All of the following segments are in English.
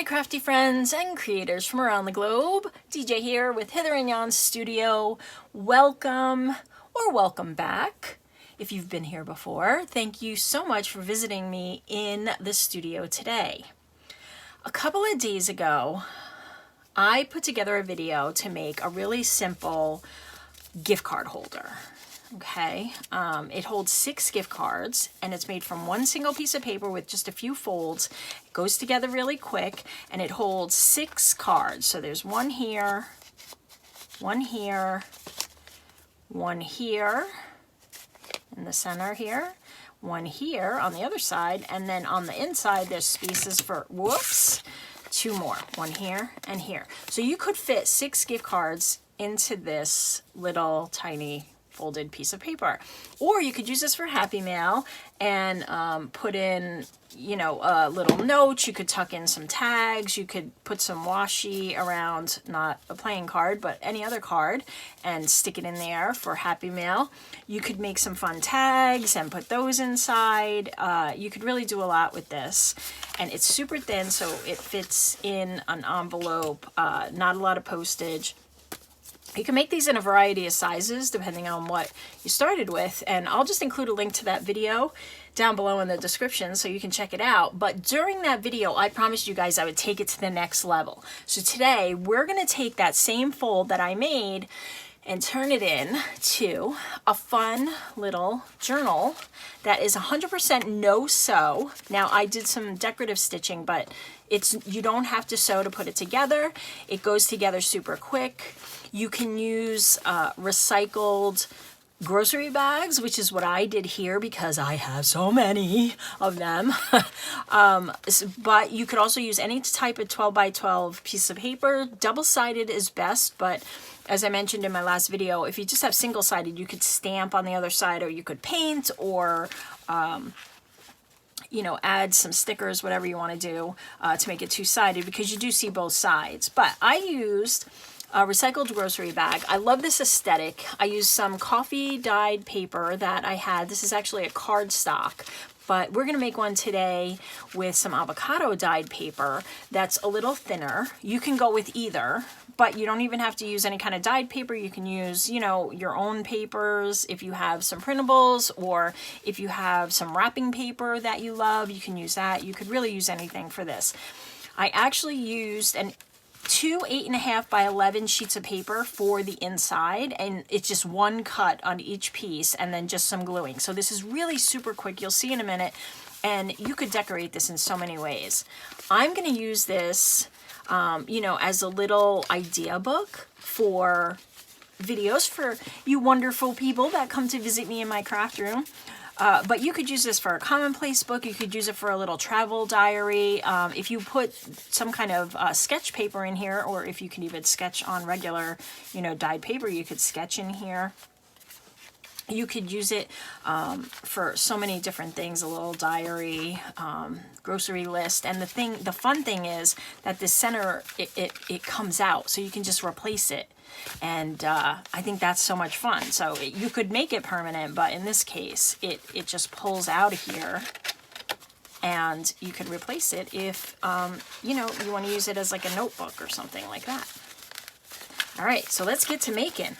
crafty friends and creators from around the globe. DJ here with Hither and Jan's studio. Welcome or welcome back. If you've been here before, thank you so much for visiting me in the studio today. A couple of days ago, I put together a video to make a really simple gift card holder. Okay, it holds 6 gift cards and it's made from one single piece of paper with just a few folds. It goes together really quick and it holds 6 cards. So there's one here, one here, one here in the center here, one here on the other side, and then on the inside there's spaces for, whoops, 2 more, one here and here. So you could fit 6 gift cards into this little tiny folded piece of paper, or you could use this for Happy Mail and put in, you know, little notes. You could tuck in some tags. You could put some washi around, not a playing card, but any other card, and stick it in there for Happy Mail. You could make some fun tags and put those inside. You could really do a lot with this, and it's super thin, so it fits in an envelope. Not a lot of postage. You can make these in a variety of sizes depending on what you started with, and I'll just include a link to that video down below in the description so you can check it out. But during that video, I promised you guys I would take it to the next level. So today we're going to take that same fold that I made and turn it in to a fun little journal that is 100% no sew. Now I did some decorative stitching, but you don't have to sew to put it together. It goes together super quick. You can use recycled grocery bags, which is what I did here because I have so many of them. But you could also use any type of 12 by 12 piece of paper. Double-sided is best, but as I mentioned in my last video, if you just have single-sided, you could stamp on the other side, or you could paint, or you know, add some stickers, whatever you want to do to make it two-sided, because you do see both sides. But I used a recycled grocery bag. I love this aesthetic. I used some coffee dyed paper that I had. This is actually a cardstock, but we're gonna make one today with some avocado dyed paper that's a little thinner. You can go with either, but you don't even have to use any kind of dyed paper. You can use, you know, your own papers. If you have some printables, or if you have some wrapping paper that you love, you can use that. You could really use anything for this. I actually used two 8.5 by 11 sheets of paper for the inside, and it's just one cut on each piece and then just some gluing. So this is really super quick. You'll see in a minute, and you could decorate this in so many ways. I'm going to use this you know, as a little idea book for videos for you wonderful people that come to visit me in my craft room. But you could use this for a commonplace book. You could use it for a little travel diary. If you put some kind of sketch paper in here, or if you can even sketch on regular, you know, dyed paper, you could sketch in here. You could use it for so many different things, a little diary, grocery list. And the fun thing is that the center, it comes out, so you can just replace it. And I think that's so much fun. So you could make it permanent, but in this case, it just pulls out of here, and you could replace it if, you know, you want to use it as like a notebook or something like that. All right, so let's get to making.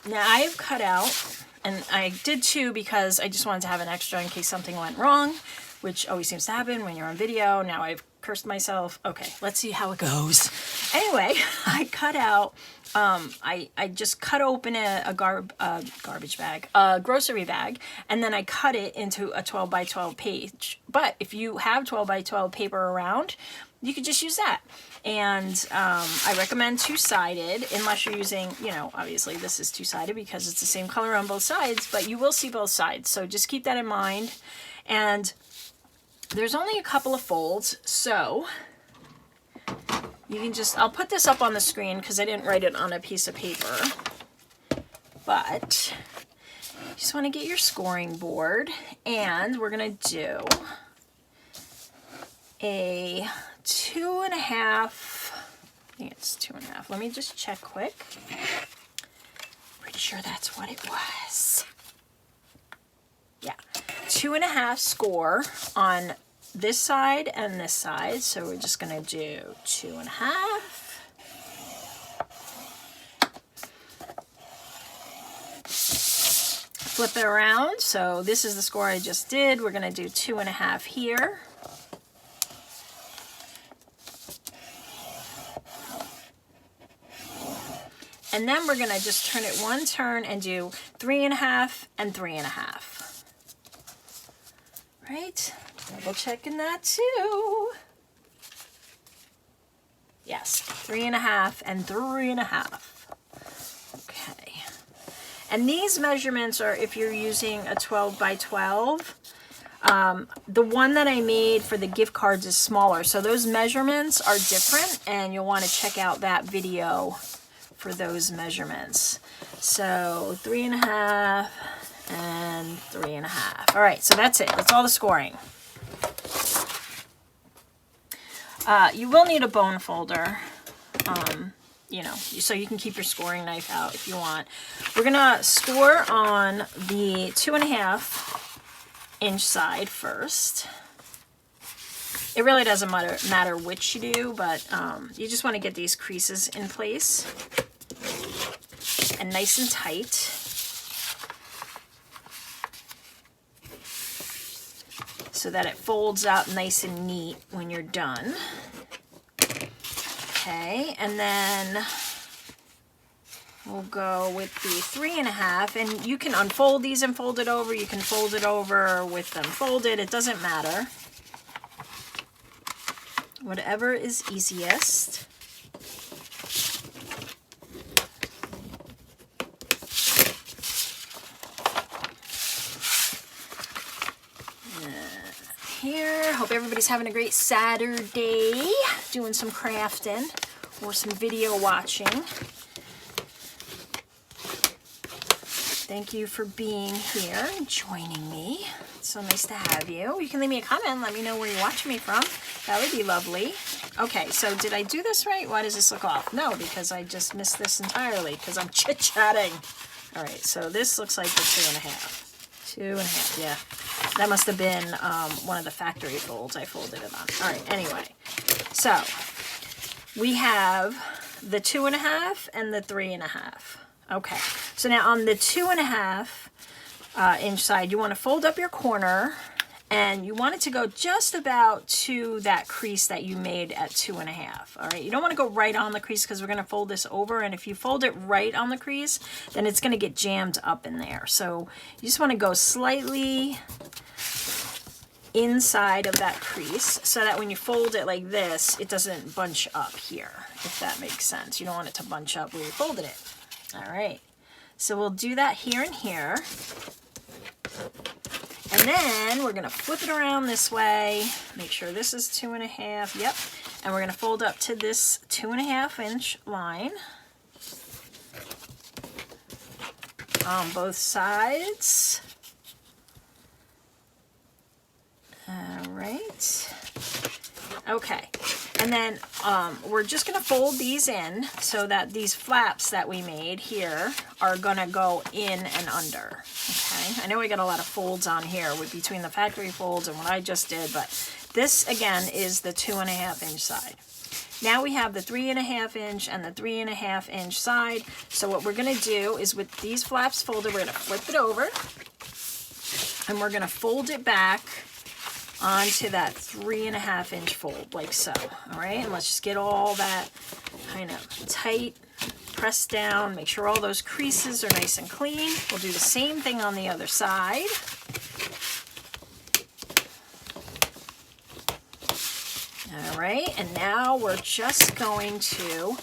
Now I've cut out, and I did 2 because I just wanted to have an extra in case something went wrong, which always seems to happen when you're on video. Now I've cursed myself. Okay, let's see how it goes. Anyway, I cut out, I just cut open a garbage bag, a grocery bag, and then I cut it into a 12 by 12 page. But if you have 12 by 12 paper around, you could just use that. And I recommend two-sided, unless you're using, you know, obviously this is two-sided because it's the same color on both sides, but you will see both sides. So just keep that in mind. And there's only a couple of folds, so you can just, I'll put this up on the screen because I didn't write it on a piece of paper, but you just want to get your scoring board, and we're going to do a 2.5, I think it's 2.5. Let me just check quick. Pretty sure that's what it was. Yeah, 2.5 score on this side and this side. So we're just going to do 2.5. Flip it around. So this is the score I just did. We're going to do 2.5 here. And then we're going to just turn it one turn and do 3.5 and 3.5. Right? Double checking that too. Yes, 3.5 and 3.5. Okay. And these measurements are if you're using a 12 by 12. The one that I made for the gift cards is smaller. So those measurements are different, and you'll want to check out that video for those measurements. So 3.5 and 3.5. All right, so that's it. That's all the scoring. You will need a bone folder, you know, so you can keep your scoring knife out if you want. We're gonna score on the 2.5 inch side first. It really doesn't matter which you do, but you just want to get these creases in place and nice and tight. So that it folds out nice and neat when you're done. Okay, and then we'll go with the 3.5, and you can unfold these and fold it over. You can fold it over with them folded. It doesn't matter. Whatever is easiest. Here, hope everybody's having a great Saturday, doing some crafting or some video watching. Thank you for being here and joining me. It's so nice to have you. You can leave me a comment, let me know where you're watching me from. That would be lovely. Okay, so did I do this right? Why does this look off? No, because I just missed this entirely because I'm chit-chatting. All right, so this looks like the 2.5. 2.5, yeah. That must have been one of the factory folds I folded it on. All right, anyway. So we have the 2.5 and the 3.5. Okay, so now on the 2.5 inch side, you want to fold up your corner, and you want it to go just about to that crease that you made at 2.5. All right, you don't want to go right on the crease because we're going to fold this over, and if you fold it right on the crease, then it's going to get jammed up in there. So you just want to go slightly inside of that crease so that when you fold it like this, it doesn't bunch up here, if that makes sense. You don't want it to bunch up where you folded it. All right, so we'll do that here and here. And then we're gonna flip it around this way, make sure this is 2.5, yep. And we're gonna fold up to this 2.5 inch line on both sides. All right, okay. And then we're just gonna fold these in so that these flaps that we made here are gonna go in and under, okay? I know we got a lot of folds on here with between the factory folds and what I just did, but this again is the 2.5 inch side. Now we have the 3.5 inch and the 3.5 inch side. So what we're gonna do is with these flaps folded, we're gonna flip it over and we're gonna fold it back onto that 3.5 inch fold, like so. All right, and let's just get all that kind of tight, pressed down, make sure all those creases are nice and clean. We'll do the same thing on the other side. All right, and now we're just going to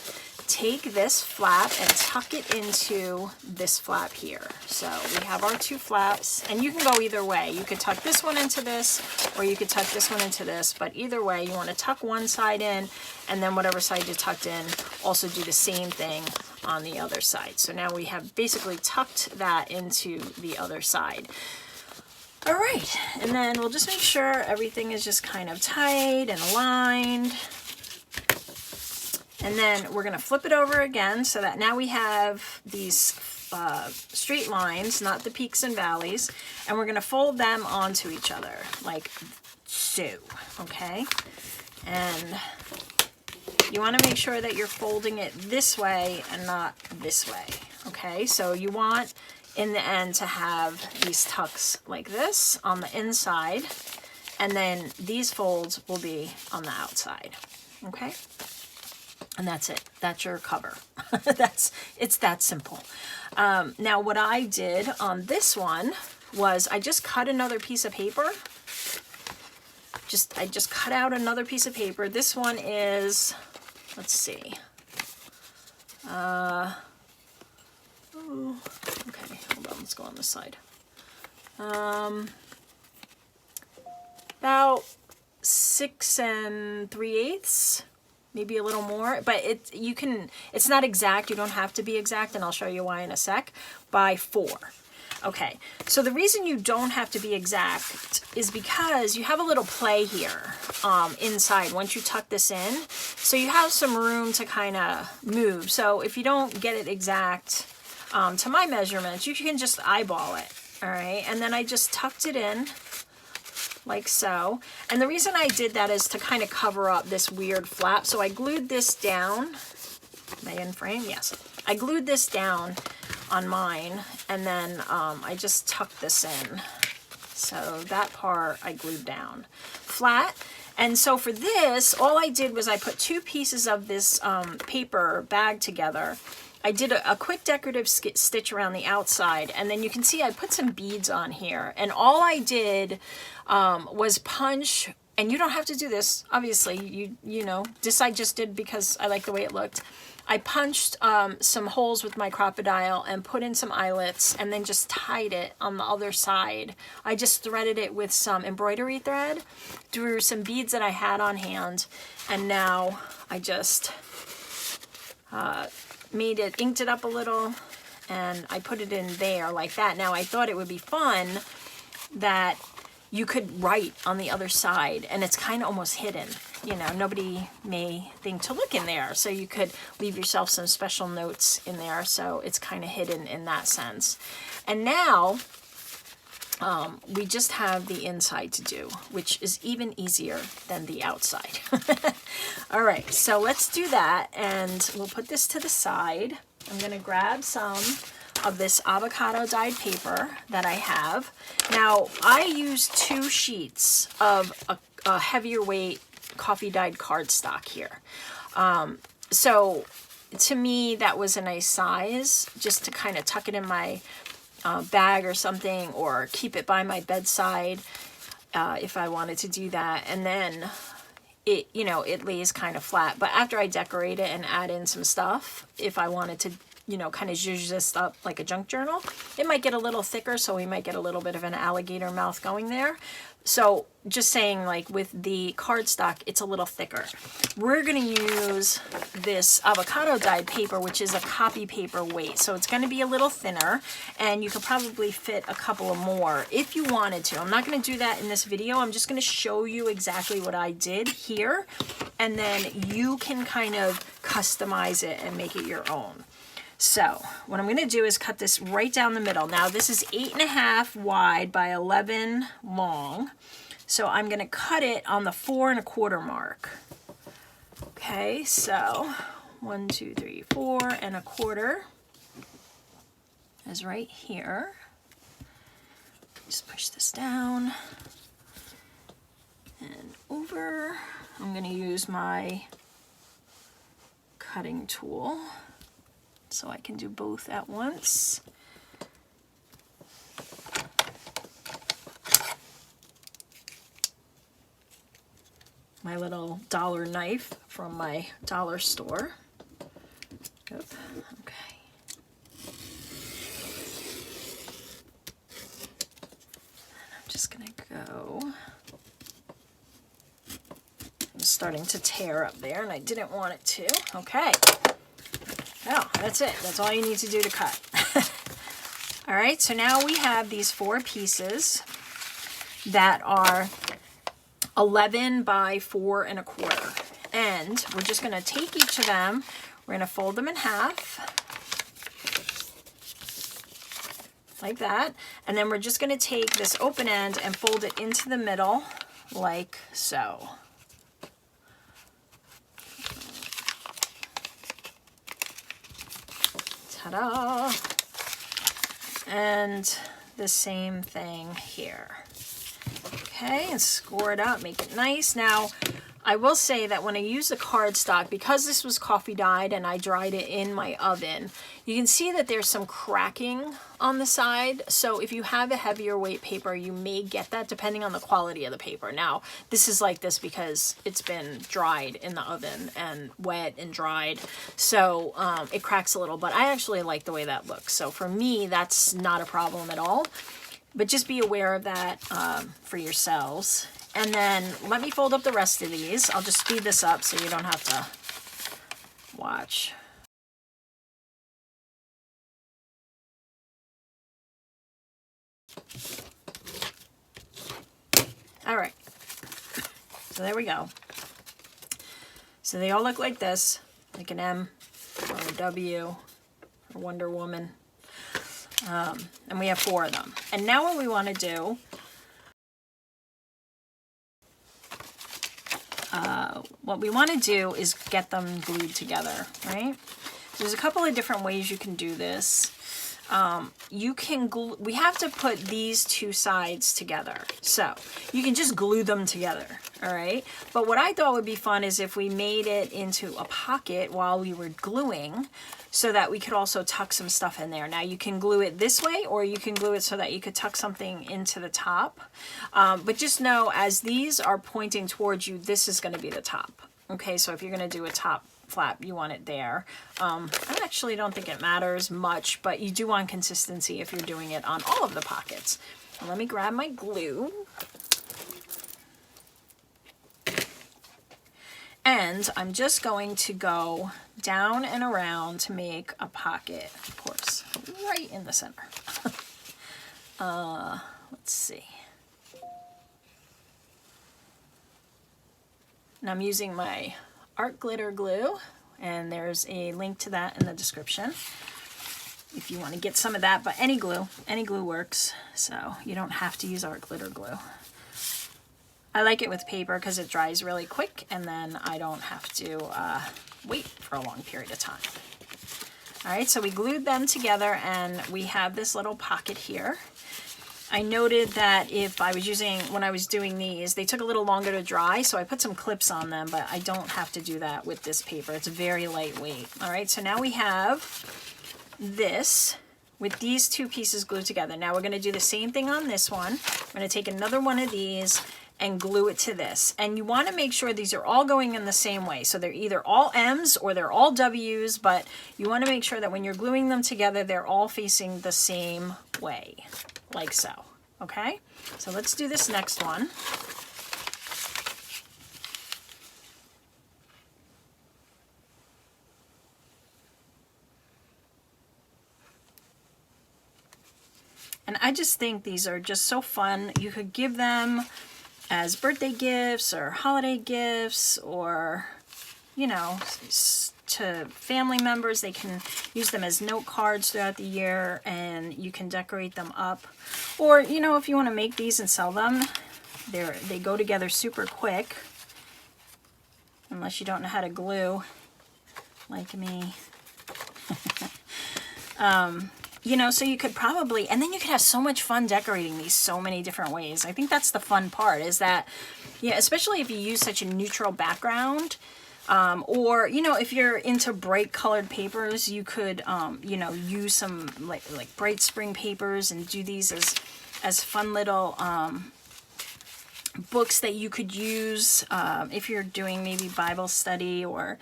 take this flap and tuck it into this flap here. So we have our two flaps, and you can go either way. You could tuck this one into this, or you could tuck this one into this, but either way, you want to tuck one side in, and then whatever side you tucked in, also do the same thing on the other side. So now we have basically tucked that into the other side. All right, and then we'll just make sure everything is just kind of tight and aligned. And then we're gonna flip it over again so that now we have these straight lines, not the peaks and valleys, and we're going to fold them onto each other like so, okay? And you want to make sure that you're folding it this way and not this way, okay? So you want in the end to have these tucks like this on the inside, and then these folds will be on the outside, okay? And that's it. That's your cover. It's that simple. Now what I did on this one was I just cut another piece of paper. I just cut out another piece of paper. This one is, let's see. Okay, hold on, let's go on this side. About 6 3/8. Maybe a little more, but it's not exact. You don't have to be exact, and I'll show you why in a sec, by 4. Okay, so the reason you don't have to be exact is because you have a little play here inside once you tuck this in. So you have some room to kind of move. So if you don't get it exact to my measurements, you can just eyeball it, all right? And then I just tucked it in like so. And the reason I did that is to kind of cover up this weird flap. So I glued this down. Am I in frame? Yes. I glued this down on mine, and then I just tucked this in. So that part I glued down flat. And so for this, all I did was I put 2 pieces of this paper bag together. I did a quick decorative stitch around the outside, and then you can see I put some beads on here. And all I did was punch, and you don't have to do this, obviously, you know, this I just did because I like the way it looked. I punched some holes with my crocodile and put in some eyelets, and then just tied it on the other side. I just threaded it with some embroidery thread through some beads that I had on hand, and now I just inked it up a little, and I put it in there like that. Now I thought it would be fun that you could write on the other side, and it's kind of almost hidden. You know, nobody may think to look in there, so you could leave yourself some special notes in there, so it's kind of hidden in that sense. And now we just have the inside to do, which is even easier than the outside. All right, so let's do that, and we'll put this to the side. I'm going to grab some of this avocado dyed paper that I have. Now, I use 2 sheets of a heavier weight coffee dyed cardstock here. So to me, that was a nice size, just to kind of tuck it in my bag or something, or keep it by my bedside if I wanted to do that. And then it, you know, it lays kind of flat. But after I decorate it and add in some stuff, if I wanted to, you know, kind of zhuzh this up like a junk journal, it might get a little thicker, so we might get a little bit of an alligator mouth going there. So just saying, like with the cardstock, it's a little thicker. We're going to use this avocado dyed paper, which is a copy paper weight. So it's going to be a little thinner, and you could probably fit a couple of more if you wanted to. I'm not going to do that in this video. I'm just going to show you exactly what I did here, and then you can kind of customize it and make it your own. So what I'm going to do is cut this right down the middle. Now this is 8.5 wide by 11 long. So I'm going to cut it on the 4 1/4 mark. Okay, so 1, 2, 3, 4 1/4 is right here. Just push this down and over. I'm going to use my cutting tool so I can do both at once. My little dollar knife from my dollar store. Yep. Okay. I'm just gonna go. It was starting to tear up there, and I didn't want it to. Okay. Well, that's it. That's all you need to do to cut. All right, so now we have these 4 pieces that are 11 by 4 1/4. And we're just gonna take each of them, we're gonna fold them in half. like that. And then we're just going to take this open end and fold it into the middle like so. Ta-da! And the same thing here. Okay, and score it up, make it nice. Now, I will say that when I use the cardstock, because this was coffee dyed and I dried it in my oven, you can see that there's some cracking on the side. So if you have a heavier weight paper, you may get that depending on the quality of the paper. Now, this is like this because it's been dried in the oven and wet and dried. So it cracks a little, but I actually like the way that looks. So for me, that's not a problem at all. But just be aware of that for yourselves. And then let me fold up the rest of these. I'll just speed this up so you don't have to watch. All right, so there we go. So they all look like this, like an M or a W or Wonder Woman. And we have 4 of them. And now what we want to do, is get them glued together, right? There's a couple of different ways you can do this. You can glue, we have to put these 2 sides together. So you can just glue them together, all right? But what I thought would be fun is if we made it into a pocket while we were gluing, so that we could also tuck some stuff in there. Now you can glue it this way, or you can glue it so that you could tuck something into the top. But just know, as these are pointing towards you, this is gonna be the top. Okay, so if you're gonna do a top flap, you want it there. I actually don't think it matters much, but you do want consistency if you're doing it on all of the pockets. Now, let me grab my glue. And I'm just going to go down and around to make a pocket, of course, right in the center. Let's see. And I'm using my art glitter glue, and there's a link to that in the description if you want to get some of that. But any glue works, so you don't have to use art glitter glue. I like it with paper because it dries really quick, and then I don't have to wait for a long period of time. All right, so we glued them together, and we have this little pocket here. I noted that if I was using, when I was doing these, they took a little longer to dry, so I put some clips on them, but I don't have to do that with this paper. It's very lightweight. All right, so now we have this with these 2 pieces glued together. Now we're gonna do the same thing on this one. I'm gonna take another one of these and glue it to this. And you want to make sure these are all going in the same way. So they're either all M's or they're all W's, but you want to make sure that when you're gluing them together, they're all facing the same way, like so. Okay? So let's do this next one. And I just think these are just so fun. You could give them as birthday gifts or holiday gifts, or, you know, to family members. They can use them as note cards throughout the year, and you can decorate them up. Or, you know, if you want to make these and sell them, they go together super quick, unless you don't know how to glue like me. You know, so you could probably, and then you could have so much fun decorating these so many different ways. I think that's the fun part, is that, yeah, especially if you use such a neutral background, or, you know, if you're into bright colored papers, you could, you know, use some like bright spring papers and do these as fun little books that you could use if you're doing maybe Bible study or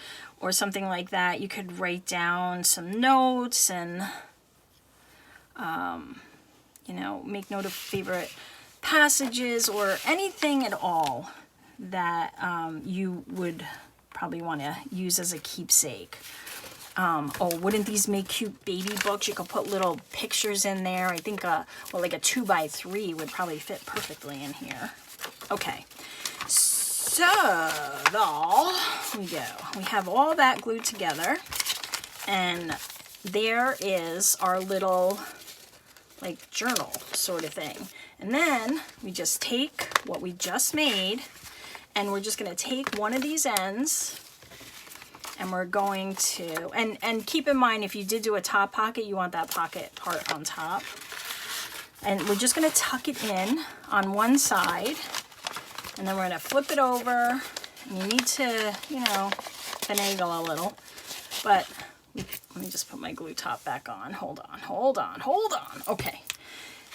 something like that. You could write down some notes and you know, make note of favorite passages or anything at all that you would probably want to use as a keepsake. Oh, wouldn't these make cute baby books? You could put little pictures in there. I think well, like a 2x3 would probably fit perfectly in here. Okay, so we go. We have all that glued together, and there is our little like journal sort of thing. And then we just take what we just made, and we're just gonna take one of these ends, and we're going to, and keep in mind, if you did do a top pocket, you want that pocket part on top. And we're just gonna tuck it in on one side, and then we're gonna flip it over. And you need to, you know, finagle a little, but let me just put my glue top back on. Hold on. Okay.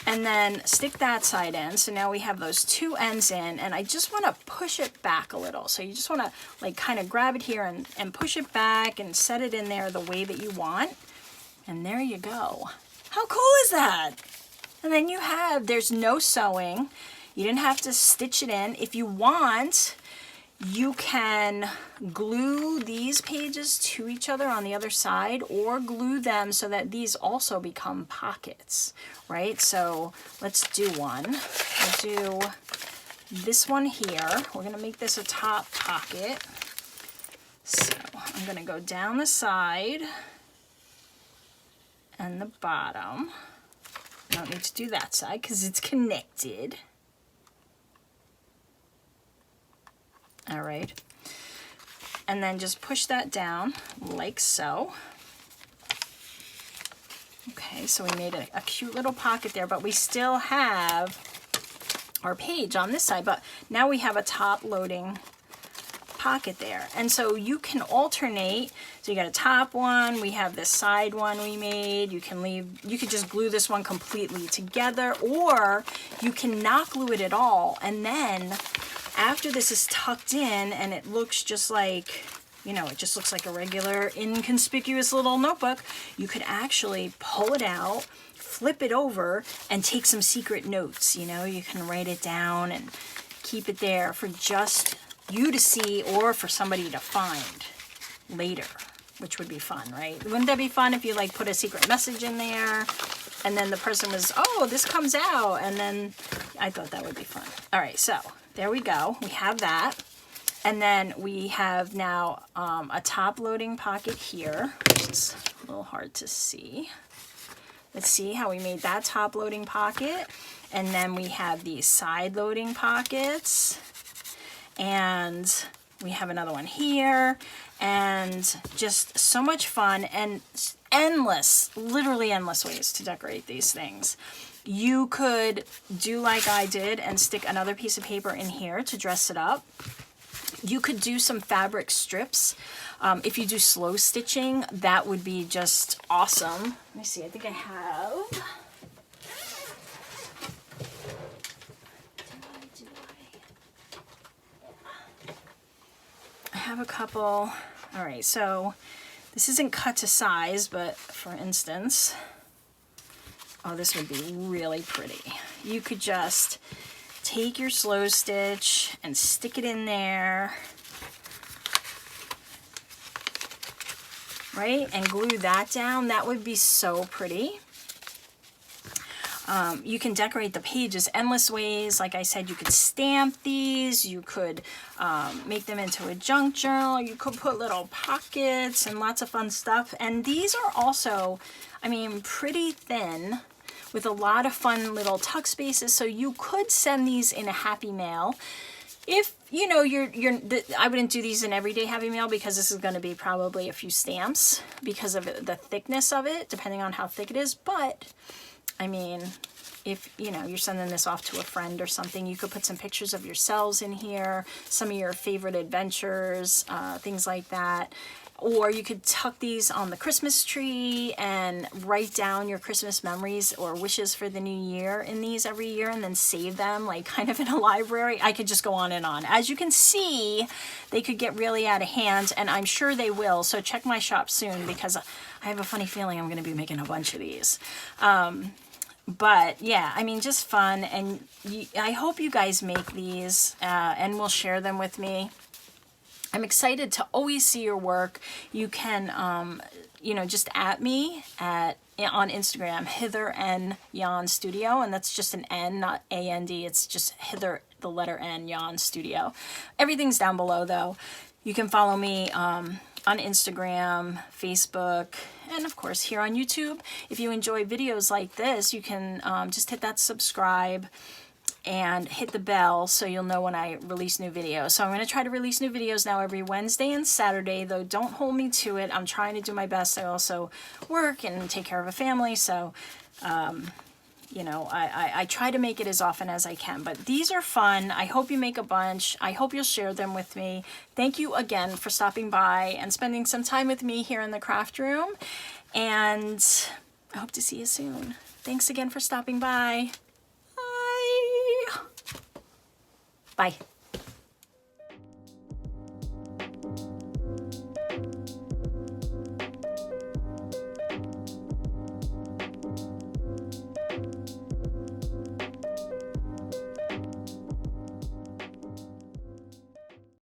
And then stick that side in. So now we have those two ends in, and I just want to push it back a little. So you just want to like kind of grab it here and push it back and set it in there the way that you want. And there you go. How cool is that? And then you have, there's no sewing. You didn't have to stitch it in. If you want, you can glue these pages to each other on the other side, or glue them so that these also become pockets, right? So let's do one. We'll do this one here. We're gonna make this a top pocket. So I'm gonna go down the side and the bottom. I don't need to do that side because it's connected. All right, and then just push that down like so. Okay, so we made a cute little pocket there, but we still have our page on this side, but now we have a top loading pocket there. And so you can alternate. So you got a top one, we have this side one we made. You could just glue this one completely together, or you can not glue it at all. And then after this is tucked in and it looks just like, you know, it just looks like a regular inconspicuous little notebook, you could actually pull it out, flip it over, and take some secret notes. You know, you can write it down and keep it there for just you to see, or for somebody to find later, which would be fun, right? Wouldn't that be fun if you like put a secret message in there and then the person was, oh, this comes out, and then I thought that would be fun. All right, so there we go. We have that. And then we have now a top loading pocket here, which is a little hard to see. Let's see how we made that top loading pocket. And then we have these side loading pockets. And we have another one here. And just so much fun, and endless, literally endless ways to decorate these things. You could do like I did and stick another piece of paper in here to dress it up. You could do some fabric strips. If you do slow stitching, that would be just awesome. Let me see, I think I have. I have a couple. All right, so this isn't cut to size, but for instance, oh, this would be really pretty. You could just take your slow stitch and stick it in there, right? And glue that down. That would be so pretty. You can decorate the pages endless ways. Like I said, you could stamp these. You could make them into a junk journal. You could put little pockets and lots of fun stuff. And these are also, I mean, pretty thin, with a lot of fun little tuck spaces. So you could send these in a happy mail. If, you know, I wouldn't do these in everyday happy mail, because this is going to be probably a few stamps because of the thickness of it, depending on how thick it is. But, I mean, if, you know, you're sending this off to a friend or something, you could put some pictures of yourselves in here, some of your favorite adventures, things like that. Or you could tuck these on the Christmas tree and write down your Christmas memories or wishes for the new year in these every year, and then save them like kind of in a library. I could just go on and on. As you can see, they could get really out of hand, and I'm sure they will. So check my shop soon, because I have a funny feeling I'm going to be making a bunch of these. But yeah, I mean, just fun. And I hope you guys make these and will share them with me. I'm excited to always see your work. You can, you know, just at me on Instagram, Hither N Jan Studio, and that's just an N, not A-N-D. It's just Hither, the letter N, Jan Studio. Everything's down below, though. You can follow me on Instagram, Facebook, and of course here on YouTube. If you enjoy videos like this, you can just hit that subscribe and hit the bell so you'll know when I release new videos. So I'm going to try to release new videos now every Wednesday and Saturday, though don't hold me to it. I'm trying to do my best. I also work and take care of a family, so you know, I try to make it as often as I can, but these are fun. I hope you make a bunch. I hope you'll share them with me. Thank you again for stopping by and spending some time with me here in the craft room, and I hope to see you soon. Thanks again for stopping by. Bye. Bye.